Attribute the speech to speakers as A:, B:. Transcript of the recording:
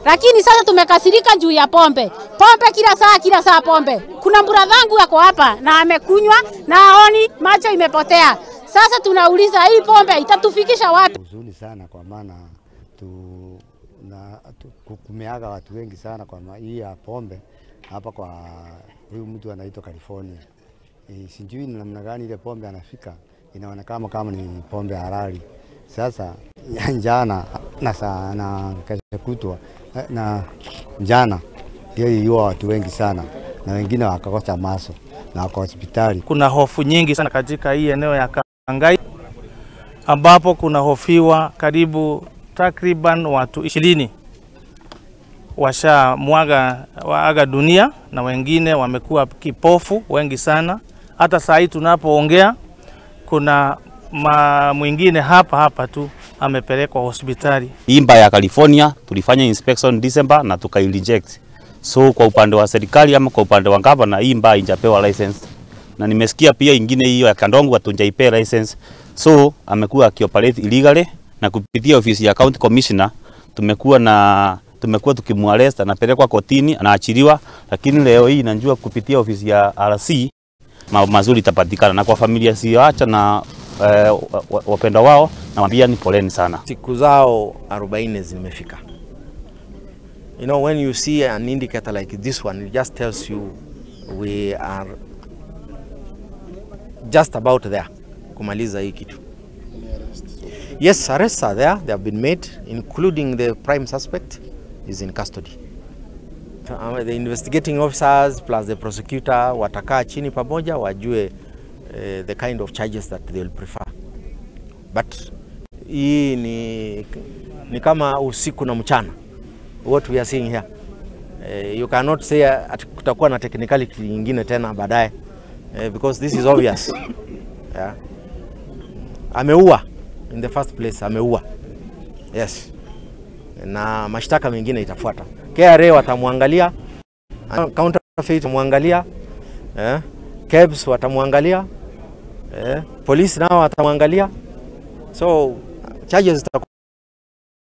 A: Lakini sasa tumekasirika juu ya pombe. Pombe kila saa pombe. Kuna mburadhangu yako hapa na amekunywa na aoni, macho imepotea. Sasa tunauliza hii pombe itatufikisha wapi?
B: Huzuni sana kwa maana kumeaga watu wengi sana kwa hii ya pombe hapa kwa huyu mtu anaitwa California. Sijui ni namna gani ile pombe anafika, inaonekana kama ni pombe halali. Sasa jana na kesho kutwa na jana ndio hiyo watu wengi sana na wengine wakakosa maso na wako hospitali.
C: Kuna hofu nyingi sana katika hii eneo ya Kangai ambapo kuna hofiwa karibu takriban watu 20 waaga dunia na wengine wamekuwa kipofu wengi sana. Hata saa hii tunapoongea kuna mwingine hapa tu amepelekwa hospitali.
D: Imba ya California tulifanya inspection December na tukaireject. So kwa upande wa serikali ama kwa upande wa governor imba haijapewa license. Na nimesikia pia ingine hiyo ya Kandongo hatunjaipea license. So amekuwa akioperate illegally na kupitia ofisi ya County Commissioner tumekuwa tukimwarrest, anapelekwa kotini, anaachiliwa, lakini leo hii najua kupitia ofisi ya RC mazuri itapatikana na kwa familia sioacha na wapenda wao na wambia ni poleni sana.
E: Siku zao 40 zimefika. You know, when you see an indicator like this one, it just tells you we are just about there kumaliza hii kitu. Yes, arrests are there, they have been made, including the prime suspect is in custody. The investigating officers plus the prosecutor watakaa chini pamoja wajue the kind of charges that they will prefer. But hii ni kama usiku na mchana. What we are seeing here. You cannot say kutakuwa na technicality nyingine tena baadaye because this is obvious. Yeah. Ameua in the first place, ameua. Yes. Na mashtaka mengine itafuata. KRA watamwangalia, counterfeit watamwangalia, KEBS watamwangalia, police nao watamwangalia. So charges